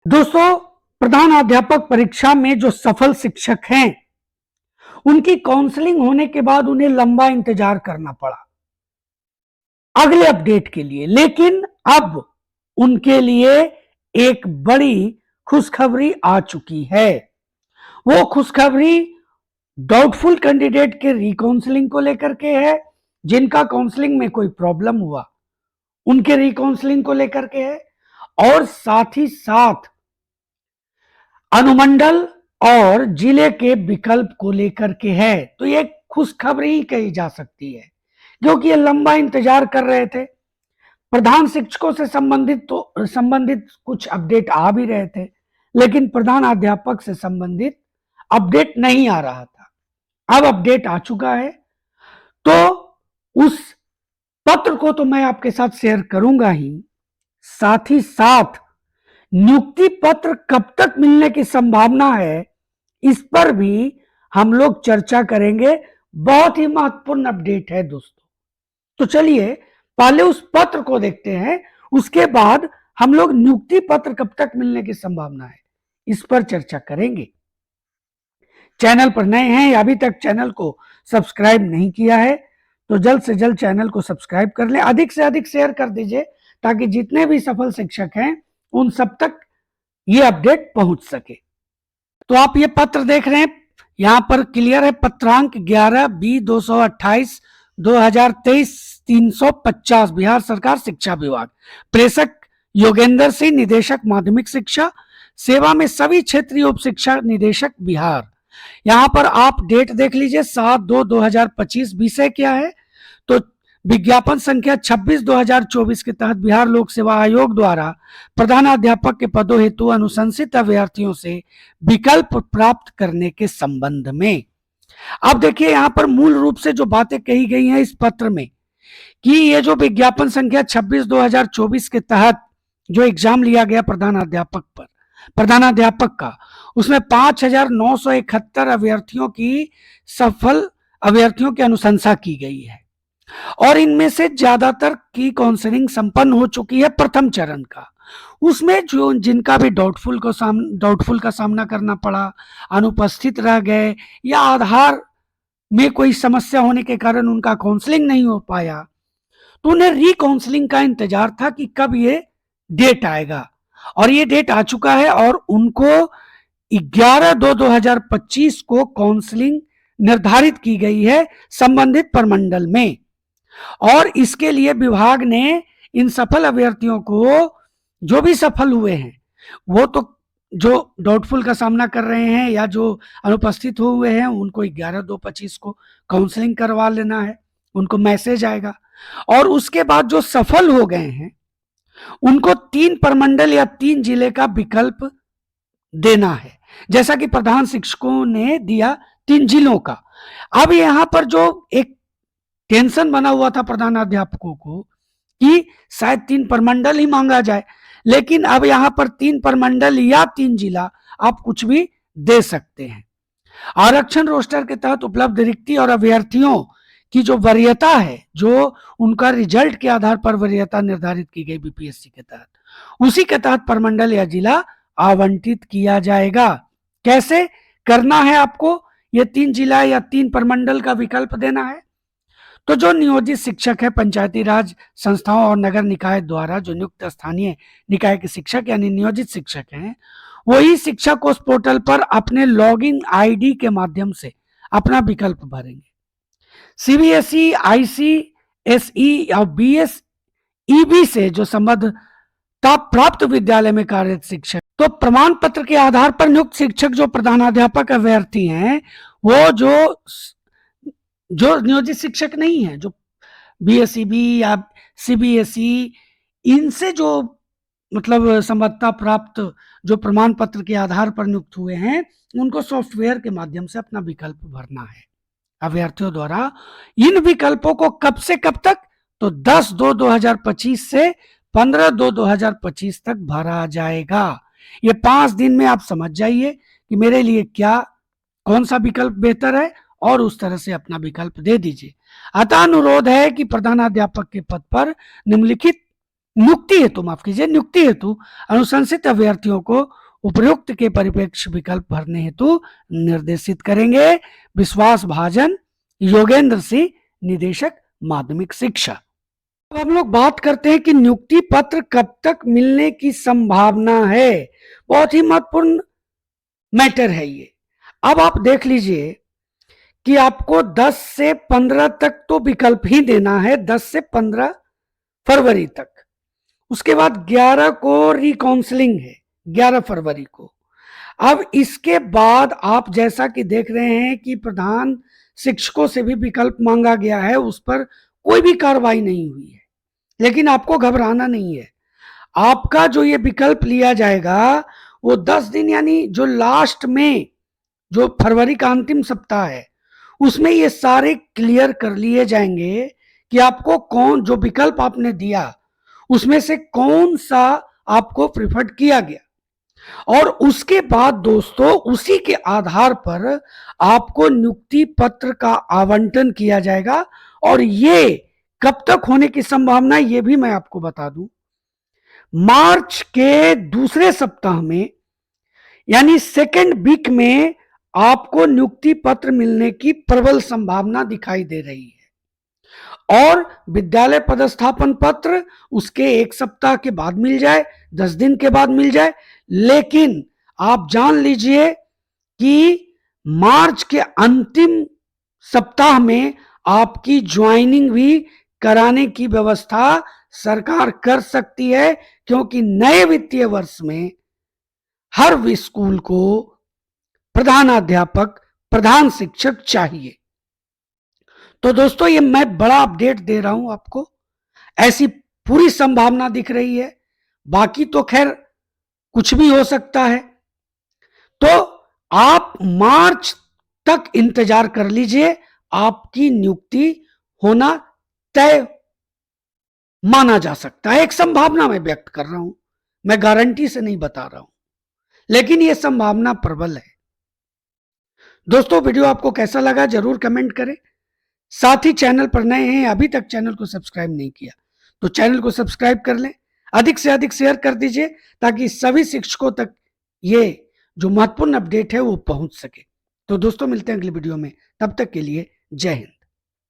दोस्तों, प्रधानाध्यापक परीक्षा में जो सफल शिक्षक हैं, उनकी काउंसलिंग होने के बाद उन्हें लंबा इंतजार करना पड़ा अगले अपडेट के लिए। लेकिन अब उनके लिए एक बड़ी खुशखबरी आ चुकी है। वो खुशखबरी डाउटफुल कैंडिडेट के रिकाउंसलिंग को लेकर के है। जिनका काउंसलिंग में कोई प्रॉब्लम हुआ, उनके रिकाउंसलिंग को लेकर के है। और साथ ही साथ अनुमंडल और जिले के विकल्प को लेकर के है। तो ये खुशखबरी ही कही जा सकती है, क्योंकि ये लंबा इंतजार कर रहे थे। प्रधान शिक्षकों से संबंधित कुछ अपडेट आ भी रहे थे, लेकिन प्रधान अध्यापक से संबंधित अपडेट नहीं आ रहा था। अब अपडेट आ चुका है, तो उस पत्र को तो मैं आपके साथ शेयर करूंगा ही, साथ ही साथ नियुक्ति पत्र कब तक मिलने की संभावना है, इस पर भी हम लोग चर्चा करेंगे। बहुत ही महत्वपूर्ण अपडेट है दोस्तों। तो चलिए पहले उस पत्र को देखते हैं, उसके बाद हम लोग नियुक्ति पत्र कब तक मिलने की संभावना है, इस पर चर्चा करेंगे। चैनल पर नए हैं या अभी तक चैनल को सब्सक्राइब नहीं किया है, तो जल्द से जल्द चैनल को सब्सक्राइब कर लें। अधिक से अधिक शेयर कर दीजिए, ताकि जितने भी सफल शिक्षक हैं उन सब तक ये अपडेट पहुंच सके। तो आप ये पत्र देख रहे हैं, यहां पर क्लियर है, पत्रांक 11/B/228 2023 350 बिहार सरकार शिक्षा विभाग। प्रेषक योगेंद्र सिंह, निदेशक माध्यमिक शिक्षा, सेवा में सभी क्षेत्रीय उप शिक्षा निदेशक बिहार। यहां पर आप डेट देख लीजिए, 7/2/2025। विषय क्या है, तो विज्ञापन संख्या 26/2024 के तहत बिहार लोक सेवा आयोग द्वारा प्रधानाध्यापक के पदों हेतु अनुशंसित अभ्यर्थियों से विकल्प प्राप्त करने के संबंध में। अब देखिए यहां पर मूल रूप से जो बातें कही गई हैं इस पत्र में, कि ये जो विज्ञापन संख्या 26/2024 के तहत जो एग्जाम लिया गया प्रधानाध्यापक का, उसमें 5,971 अभ्यर्थियों की अनुशंसा की गई है। और इनमें से ज्यादातर की काउंसलिंग संपन्न हो चुकी है प्रथम चरण का। उसमें जो जिनका भी डाउटफुल का सामना करना पड़ा, अनुपस्थित रह गए, या आधार में कोई समस्या होने के कारण उनका काउंसलिंग नहीं हो पाया, तो उन्हें रीकाउंसलिंग का इंतजार था कि कब ये डेट आएगा। और ये डेट आ चुका है, और उनको 11/2/2025 को काउंसलिंग निर्धारित की गई है संबंधित प्रमंडल में। और इसके लिए विभाग ने इन सफल अभ्यर्थियों को, जो भी सफल हुए हैं, वो तो जो डाउटफुल का सामना कर रहे हैं या जो अनुपस्थित हुए हैं, उनको 11/2/25 को काउंसलिंग करवा लेना है, उनको मैसेज आएगा। और उसके बाद जो सफल हो गए हैं उनको 3 प्रमंडल या 3 जिले का विकल्प देना है, जैसा कि प्रधान शिक्षकों ने दिया 3 जिलों का। अब यहां पर जो एक टेंशन बना हुआ था प्रधानाध्यापकों को कि शायद 3 प्रमंडल ही मांगा जाए, लेकिन अब यहां पर 3 प्रमंडल या 3 जिला आप कुछ भी दे सकते हैं। आरक्षण रोस्टर के तहत उपलब्ध रिक्ति और अभ्यर्थियों की जो वरीयता है, जो उनका रिजल्ट के आधार पर वरीयता निर्धारित की गई बीपीएससी के तहत, उसी के तहत प्रमंडल या जिला आवंटित किया जाएगा। कैसे करना है आपको, ये 3 जिला या 3 प्रमंडल का विकल्प देना है। तो जो नियोजित शिक्षक है, पंचायती राज संस्थाओं और नगर निकाय द्वारा जो नियुक्त स्थानीय निकाय के शिक्षक यानी नियोजित शिक्षक हैं, वही शिक्षक उस पोर्टल पर अपने लॉगिन आईडी के माध्यम से अपना विकल्प भरेंगे। सीबीएसई, आईसीएसई और बीएसईबी से जो संबद्धता प्राप्त विद्यालय में कार्यरत शिक्षक, तो प्रमाण पत्र के आधार पर नियुक्त शिक्षक जो प्रधानाध्यापक अभ्यर्थी हैं, वो जो नियोजित शिक्षक नहीं है, जो बीएसईबी या सीबीएसई, इनसे जो मतलब संबद्धता प्राप्त जो प्रमाण पत्र के आधार पर नियुक्त हुए हैं, उनको सॉफ्टवेयर के माध्यम से अपना विकल्प भरना है अभ्यर्थियों द्वारा। इन विकल्पों को कब से कब तक, तो 10/2/2025 से 15/2/2025 तक भरा जाएगा। ये 5 दिन में आप समझ जाइए कि मेरे लिए कौन सा विकल्प बेहतर है, और उस तरह से अपना विकल्प दे दीजिए। अतः अनुरोध है कि प्रधानाध्यापक के पद पर निम्नलिखित नियुक्ति हेतु, माफ कीजिए, नियुक्ति हेतु अनुशंसित अभ्यर्थियों को उपयुक्त के परिप्रेक्ष्य विकल्प भरने हेतु निर्देशित करेंगे। विश्वास भाजन, योगेंद्र सिंह, निदेशक माध्यमिक शिक्षा। अब हम लोग बात करते हैं कि नियुक्ति पत्र कब तक मिलने की संभावना है। बहुत ही महत्वपूर्ण मैटर है ये। अब आप देख लीजिए कि आपको 10 से 15 तक तो विकल्प ही देना है, 10 से 15 फरवरी तक। उसके बाद 11 को रिकाउंसलिंग है, 11 फरवरी को। अब इसके बाद आप जैसा कि देख रहे हैं कि प्रधान शिक्षकों से भी विकल्प मांगा गया है, उस पर कोई भी कार्रवाई नहीं हुई है। लेकिन आपको घबराना नहीं है, आपका जो ये विकल्प लिया जाएगा वो 10 दिन यानी जो लास्ट में जो फरवरी का अंतिम सप्ताह है उसमें ये सारे क्लियर कर लिए जाएंगे कि आपको कौन, जो विकल्प आपने दिया उसमें से कौन सा आपको प्रिफर्ड किया गया। और उसके बाद दोस्तों उसी के आधार पर आपको नियुक्ति पत्र का आवंटन किया जाएगा। और ये कब तक होने की संभावना है ये भी मैं आपको बता दूं, मार्च के दूसरे सप्ताह में यानी सेकेंड वीक में आपको नियुक्ति पत्र मिलने की प्रबल संभावना दिखाई दे रही है। और विद्यालय पदस्थापन पत्र उसके एक सप्ताह के बाद मिल जाए, 10 दिन के बाद मिल जाए। लेकिन आप जान लीजिए कि मार्च के अंतिम सप्ताह में आपकी ज्वाइनिंग भी कराने की व्यवस्था सरकार कर सकती है, क्योंकि नए वित्तीय वर्ष में हर स्कूल को प्रधानाध्यापक, प्रधान शिक्षक चाहिए। तो दोस्तों ये मैं बड़ा अपडेट दे रहा हूं आपको, ऐसी पूरी संभावना दिख रही है। बाकी तो खैर कुछ भी हो सकता है। तो आप मार्च तक इंतजार कर लीजिए, आपकी नियुक्ति होना तय माना जा सकता है। एक संभावना मैं व्यक्त कर रहा हूं, मैं गारंटी से नहीं बता रहा हूं, लेकिन यह संभावना प्रबल है। दोस्तों वीडियो आपको कैसा लगा जरूर कमेंट करें। साथ ही चैनल पर नए हैं, अभी तक चैनल को सब्सक्राइब नहीं किया तो चैनल को सब्सक्राइब कर लें, अधिक से अधिक शेयर कर दीजिए ताकि सभी शिक्षकों तक ये जो महत्वपूर्ण अपडेट है वो पहुंच सके। तो दोस्तों मिलते हैं अगली वीडियो में, तब तक के लिए जय हिंद।